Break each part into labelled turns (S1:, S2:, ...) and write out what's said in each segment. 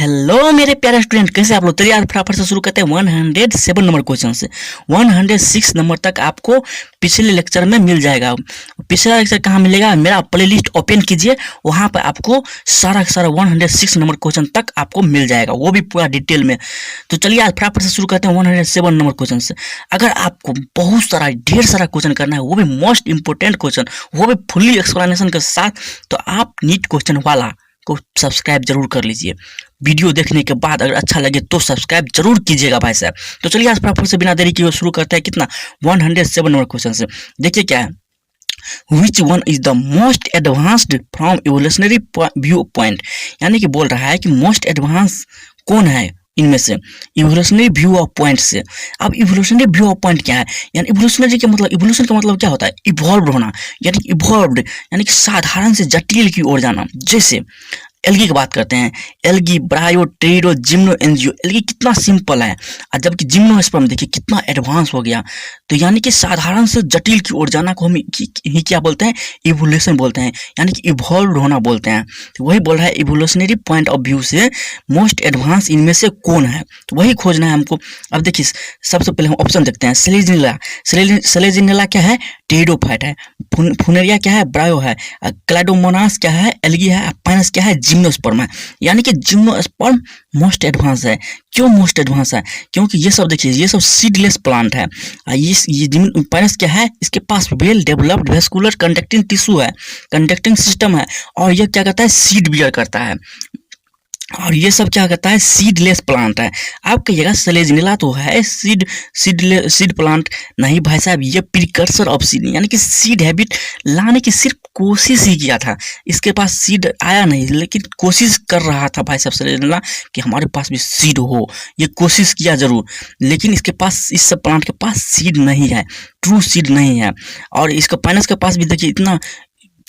S1: Hello मेरे प्यारे student, कैसे आप लोग। चलिए आज फटाफट से शुरू करते हैं 107 नंबर क्वेश्चन से। 106 नंबर तक आपको पिछले लेक्चर में मिल जाएगा। पिछला लेक्चर कहाँ मिलेगा, मेरा प्लेलिस्ट ओपन कीजिए, वहां पर आपको सारा 106 नंबर क्वेश्चन तक आपको मिल जाएगा, वो भी पूरा डिटेल में। तो चलिए आज फटाफट से शुरू करते हैं 107 नंबर क्वेश्चन से। अगर आपको बहुत सारा ढेर सारा क्वेश्चन करना है, वो भी मोस्ट इंपोर्टेंट क्वेश्चन, वो भी फुल्ली एक्सप्लेनेशन के साथ, तो आप नीट क्वेश्चन वाला को सब्सक्राइब जरूर कर लीजिए। वीडियो देखने के बाद अगर अच्छा लगे तो सब्सक्राइब जरूर कीजिएगा भाई साहब। तो चलिए आज फटाफट से बिना देरी किए शुरू करते हैं कितना 107 नंबर क्वेश्चन से। देखिए क्या है, which one is the most advanced from evolutionary view point, यानी कि बोल रहा है कि मोस्ट एडवांस कौन है इनमें से, इवोल्यूशनरी व्यू ऑफ पॉइंट से। अब इवोल्यूशनरी व्यू ऑफ पॉइंट क्या है, यानी इवोल्यूशनरी का मतलब, इवोल्यूशन का मतलब क्या होता है, इवॉल्व होना, यानी इवॉल्व्ड यानी कि साधारण से जटिल की ओर जाना। जैसे एल्गी की बात करते हैं, एल्गी, ब्रायो, टेरिडो, जिम्नो, एंजियो। एल्गी कितना सिंपल है, और जबकि जिम्नोस्पर्म देखिए कितना एडवांस हो गया। तो यानी कि साधारण से जटिल की ओर जाना को हम ही क्या बोलते हैं, इवोल्यूशन बोलते हैं, यानी कि इवॉल्व होना बोलते हैं। तो वही बोल रहा है इवोल्यूशनरी पॉइंट ऑफ व्यू से मोस्ट एडवांस इनमें से कौन है, तो वही खोजना है हमको। अब देखिए सबसे पहले हम ऑप्शन देखते हैं। सेलेजिनेला, सेलेजिनेला क्या है, टेरिडोफाइट है। फुनेरिया क्या है, ब्रायो है। क्लाइडोमोनास क्या है, एल्गी है। पाइनस क्या है, जिम्नोस्पर्म है। यानी कि जिम्नोस्पर्म मोस्ट एडवांस है। क्यों मोस्ट एडवांस है, क्योंकि ये सब देखिए ये सब सीडलेस प्लांट है। ये पाइनस क्या है, इसके पास well developed vascular conducting tissue है, कंडक्टिंग सिस्टम है, और ये क्या करता है, सीड बियर करता है। और ये सब क्या करता है, सीडलेस प्लांट है। आप कहिएगा सेलेजिनेला तो है सीड प्लांट, नहीं भाई साहब, ये प्रिकर्सर ऑफ सीड, यानी कि सीड हैबिट लाने की सिर्फ कोशिश ही किया था। इसके पास सीड आया नहीं, लेकिन कोशिश कर रहा था भाई साहब सेलेजिनेला कि हमारे पास भी सीड हो, ये कोशिश किया जरूर, लेकिन इसके पास, इस सब प्लांट के पास सीड नहीं है, ट्रू सीड नहीं है। और इसका पाइनस के पास भी देखिए इतना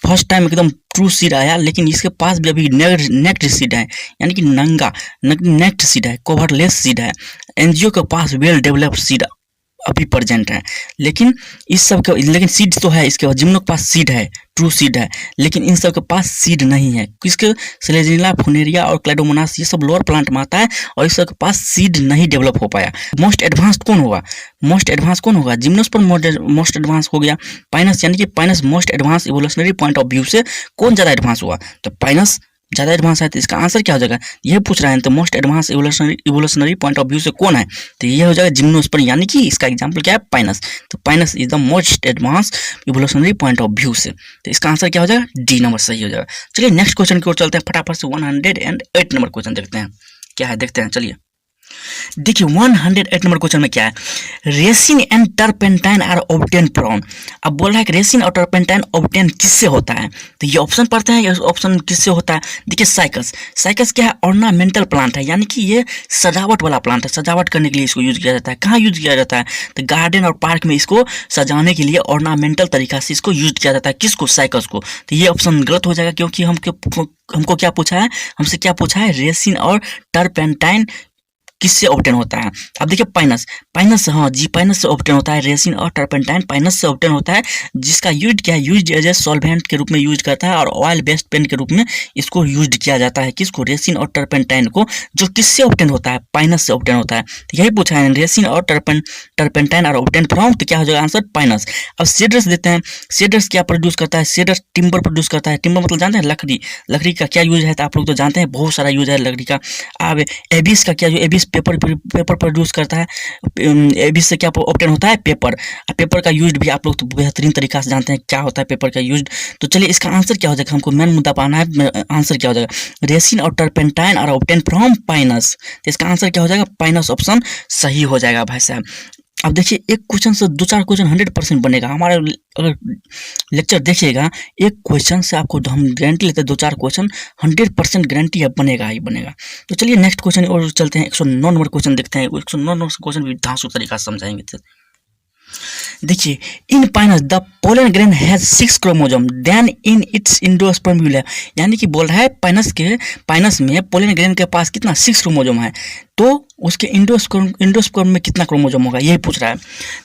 S1: फर्स्ट टाइम एकदम ट्रू सीड आया, लेकिन इसके पास भी अभी नेक्ड सीड है, यानी कि नंगा नेक्ड सीड है, कवरलेस सीड है। एनजीओ के पास वेल डेवलप्ड सीड अभी प्रेजेंट है, लेकिन इस सब के, लेकिन सीड तो है इसके पास, जिम्नो के पास सीड है, ट्रू सीड है, लेकिन इन सब के पास सीड नहीं है। किसके, सेलेजिनेला, फुनेरिया और क्लाइडोमोनास, ये सब लोअर प्लांट में आता है, और इस सब के पास सीड नहीं डेवलप हो पाया। मोस्ट एडवांस कौन होगा, मोस्ट एडवांस कौन होगा, जिम्नोस्पर्म मोस्ट एडवांस हो गया। पाइनस, यानी कि Pinus most advance evolutionary point of view से कौन ज्यादा एडवांस हुआ, तो पाइनस ज्यादा एडवांस है। तो इसका आंसर क्या हो जाएगा, ये पूछ रहा है, तो most advance evolutionary point of view से कौन है, तो ये हो जाएगा जिम्नोस्पर्म, यानी कि इसका एग्जांपल क्या है, पाइनस। तो Pinus is the most advance evolutionary point of view से, तो इसका आंसर क्या हो जाएगा, डी नंबर सही हो जाएगा। चलिए नेक्स्ट क्वेश्चन की ओर चलते हैं फटाफट से। 108 नंबर क्वेश्चन देखते हैं क्या है, देखते हैं। चलिए देखिए 108 नंबर क्वेश्चन में क्या है, resin and turpentine are obtain from. अब बोल रहा है कि रेसिन और टर्पेंटाइन ऑब्टेन किससे होता है, तो ये ऑप्शन पढ़ते हैं, ये ऑप्शन किससे होता है। देखिए साइकस, साइकस क्या है, ऑर्नामेंटल प्लांट है, यानी कि ये सजावट वाला प्लांट है, सजावट करने के लिए इसको यूज किया जाता है। कहाँ यूज किया जाता है, तो गार्डन और पार्क में इसको सजाने के लिए ऑर्नामेंटल तरीका से इसको यूज किया जाता है। किसको, साइकस को। तो ये ऑप्शन गलत हो जाएगा, क्योंकि हमको क्या पूछा है, हमसे क्या पूछा है, रेसिन और टर्पेंटाइन किससे ऑब्टेन होता है। अब देखिए पाइनस, पाइनस, हाँ जी, पाइनस से ऑब्टेन होता है। रेसिन और टर्पेंटाइन पाइनस से ऑब्टेन होता है, जिसका यूज क्या है, यूज एज ए सॉल्वेंट के रूप में यूज करता है, और ऑयल बेस्ड पेंट के रूप में इसको यूज किया जाता है। किसको, रेसिन और टर्पेंटाइन को, जो किससे ऑब्टेन होता है, पाइनस से ऑब्टेन होता है। तो यही पूछा है, रेसिन और टर्पेंटाइन और ऑब्टेन फ्रॉम, तो क्या हो जाएगा आंसर, पाइनस। अब सीडरस देते हैं, सीडरस क्या प्रोड्यूस करता है, सीडरस टिम्बर प्रोड्यूस करता है। टिम्बर मतलब जानते हैं, लकड़ी, लकड़ी का क्या यूज है, तो आप लोग तो जानते हैं, बहुत सारा यूज है लकड़ी का। अब एबिस का क्या, जो एबिस पेपर प्रोड्यूस करता है, एबिस से क्या ऑब्टेन होता है, पेपर। पेपर का यूज भी आप लोग तो बेहतरीन तरीका से जानते हैं क्या होता है पेपर का यूज। तो चलिए इसका आंसर क्या हो जाएगा, हमको मेन मुद्दा पाना है, आंसर क्या हो जाएगा, रेसिन और turpentine are obtain from Pinus. तो इसका आंसर क्या हो जाएगा, पाइनस ऑप्शन सही हो जाएगा भाई साहब। अब देखिए एक क्वेश्चन से 2-4 क्वेश्चन 100% बनेगा हमारे। अगर लेक्चर देखिएगा, एक क्वेश्चन से आपको हम गारंटी लेते हैं 2-4 क्वेश्चन 100% गारंटी है, बनेगा ही बनेगा। तो चलिए नेक्स्ट क्वेश्चन और चलते हैं। 109 नंबर क्वेश्चन देखते हैं। 109 नंबर क्वेश्चन भी धांसू तरीका से समझाएंगे। देखिए in pinus the pollen grain has 6 chromosome then in its endosperm, यानी कि बोल रहा है पाइनस में पोलन ग्रेन के पास कितना 6 क्रोमोसोम है, तो उसके एंडोस्पर्म में कितना क्रोमोसोम होगा, यही पूछ रहा है।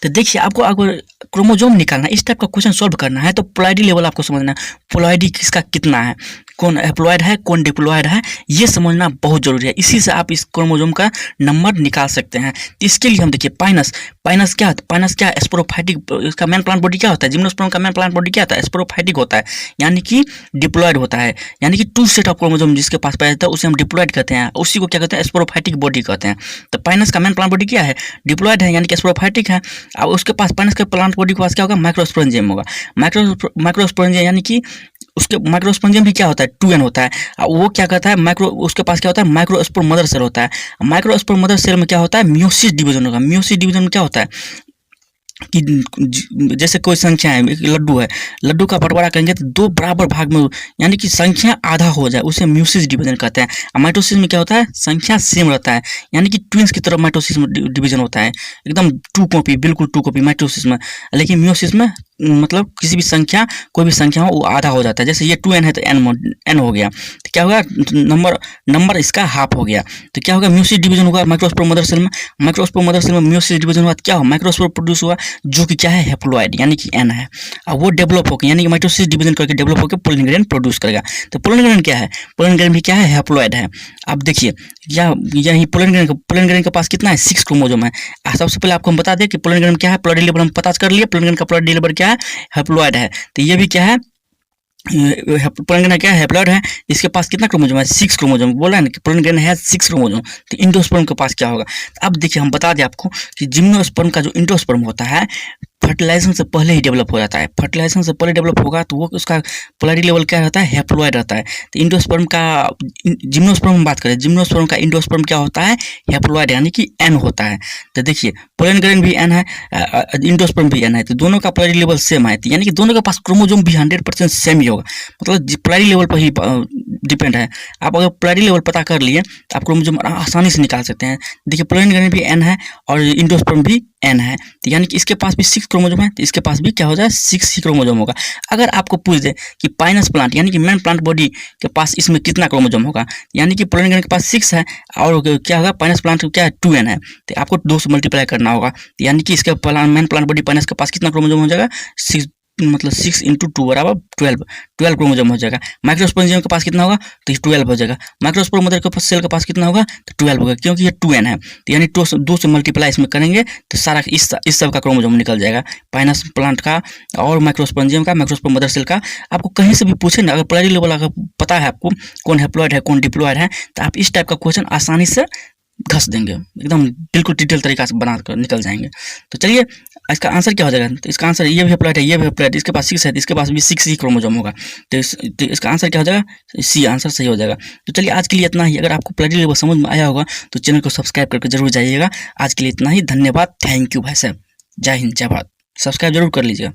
S1: तो देखिए आपको अगर क्रोमोसोम निकालना, इस टाइप का क्वेश्चन सॉल्व करना है, तो पोलॉइडी लेवल आपको समझना है, पोलॉइडी किसका कितना है, कौन हैप्लॉइड है कौन डिप्लॉइड है, ये समझना बहुत जरूरी है। इसी से आप इस क्रोमोसोम का नंबर निकाल सकते हैं। तो इसके लिए हम देखिए पाइनस पाइनस क्या स्पोरोफाइटिक, इसका मेन प्लांट बॉडी क्या होता है, जिम्नोस्पर्म का मेन प्लांट बॉडी क्या होता है, स्पोरोफाइटिक होता है, यानी कि डिप्लॉइड होता है, यानी कि 2 सेट ऑफ क्रोमोसोम जिसके पास पाया जाता है उसे हम डिप्लॉइड कहते हैं, उसी को क्या कहते हैं स्पोरोफाइटिक बॉडी कहते हैं। तो पाइनस का मेन प्लांट बॉडी क्या है, डिप्लॉइड है यानी कि स्पोरोफाइटिक है। अब उसके पास पाइनस के प्लांट बॉडी के पास क्या होगा, माइक्रोस्पोरेंजियम होगा। माइक्रोस्पोरेंजियम यानी कि उसके माइक्रोस्पोरेंजियम भी क्या होता है 2n होता है। वो क्या कहता है उसके पास क्या होता है माइक्रोस्पोर मदर सेल होता है। माइक्रोस्पोर मदर सेल में क्या होता है मियोसिस डिवीजन होगा। मियोसिस डिवीजन में क्या होता है कि जैसे कोई संख्या है, एक लड्डू है, लड्डू का बंटवारा करेंगे तो 2 बराबर भाग में, यानी कि संख्या आधा हो जाए, उसे म्यूसिस डिवीजन कहते हैं। माइटोसिस में क्या होता है संख्या सेम रहता है, यानी कि ट्विंस की तरफ माइटोसिस में डिवीजन होता है, एकदम 2 कॉपी, बिल्कुल 2 कॉपी माइटोसिस में। लेकिन म्यूसिस में मतलब किसी भी संख्या, कोई भी संख्या हो वो आधा हो जाता है। जैसे ये 2n है तो n हो गया, तो क्या होगा नंबर इसका हाफ हो गया। तो क्या होगा म्यूसिस डिवीजन होगा माइक्रोस्पोर मदर सेल में। माइक्रोस्पोर मदर सेल में म्यूसिस डिवीजन हुआ तो क्या हो माइक्रोस्पोर प्रोड्यूस हुआ, जो कि क्या है हैप्लॉइड यानी कि n है। अब वो डेवलप होकर यानी कि माइटोसिस डिवीजन करके डेवलप होकर पोलन ग्रेन प्रोड्यूस करेगा। तो पोलन ग्रेन क्या है, पोलन ग्रेन भी क्या है हैप्लॉइड है। अब देखिए यही पोलन ग्रेन के पास कितना है 6 क्रोमोसोम है। सबसे पहले आपको हम बता दें कि पोलन ग्रेन क्या है, प्लॉइड लेवल हम पता कर लिए, पोलन ग्रेन का प्लॉइड लेवल क्या है हैप्लॉइड है। तो ये भी क्या है पोलन ग्रेन क्या है हैप्लॉइड है। इसके पास कितना क्रोमोसोम है 6 क्रोमोसोम, बोला है ना कि पोलन ग्रेन है 6 क्रोमोसोम। तो इंडोस्पर्म के पास क्या होगा, अब देखिए हम बता दें आपको कि जिम्नोस्पर्म का जो इंडोस्पर्म होता है फर्टिलाइजेशन से पहले ही डेवलप हो जाता है। फर्टिलाइजेशन से पहले डेवलप होगा तो वो उसका पोलैरिटी लेवल क्या रहता है हैप्लॉइड रहता है। तो इंडोस्पर्म का जिम्नोस्पर्म में बात करें, जिम्नोस्पर्म का इंडोस्पर्म क्या होता है हैप्लॉइड यानी कि n होता है। तो देखिए पोलन ग्रेन भी n है, इंडोस्पर्म भी n है, तो दोनों का पोलैरिटी लेवल सेम है, यानी कि दोनों के पास क्रोमोसोम भी 100% सेम ही होगा, मतलब पोलैरिटी लेवल पर ही डिपेंड है। आप अगर पोलैरिटी लेवल पता कर लिए तो आप क्रोमोसोम आसानी से निकाल सकते हैं। देखिए पोलन ग्रेन भी n है और इंडोस्पर्म भी n है, तो यानी कि इसके पास भी 6 क्रोमोसोम है, तो इसके पास भी क्या हो जाए 6 ही क्रोमोसोम होगा। अगर आपको पूछ दे कि पाइनस प्लांट यानी कि मेन प्लांट बॉडी के पास इसमें कितना क्रोमोसोम होगा, यानी कि पोलन ग्रेन के पास 6 है और क्या होगा पाइनस प्लांट क्या है 2n है, तो आपको 2 से मल्टीप्लाई करना होगा, यानी कि इसके मेन प्लांट बॉडी पाइनस के पास कितना क्रोमोसोम हो जाएगा 6, मतलब 6 × 2 बराबर 12 क्रोमोसोम हो जाएगा। माइक्रोस्पोरेंजियम के पास कितना होगा तो 12 हो जाएगा। माइक्रोस्पोर मदर के पास सेल के पास कितना होगा तो 12 होगा, क्योंकि ये 2n है, तो यानी 2 से मल्टीप्लाई इसमें करेंगे तो सारा इस सब का क्रोमोसोम निकल जाएगा, पाइनस प्लांट का और माइक्रोस्पोरेंजियम का, माइक्रोस्पोर मदर सेल का। आपको कहीं से भी पूछे ना, अगर पोलैरिटी लेवल अगर पता है आपको कौन हैप्लॉइड है कौन डिप्लॉइड है, तो आप इस टाइप का क्वेश्चन आसानी से घस देंगे, एकदम बिल्कुल डिटेल तरीका से बना कर निकल जाएंगे। तो चलिए इसका आंसर क्या हो जाएगा, तो इसका आंसर ये भी हैप्लॉइड है, ये भी हैप्लॉइड, इसके पास 6 है, इसके पास भी 6 ही क्रोमोसोम होगा, तो इसका आंसर क्या हो जाएगा सी, आंसर सही हो जाएगा। तो चलिए आज के लिए इतना ही। अगर आपको पोलैरिटी लेवल समझ में आया होगा तो चैनल को सब्सक्राइब करके जरूर जाइएगा। आज के लिए इतना ही, धन्यवाद, थैंक यू भाई साहब, जय हिंद जय भारत, सब्सक्राइब जरूर कर लीजिएगा।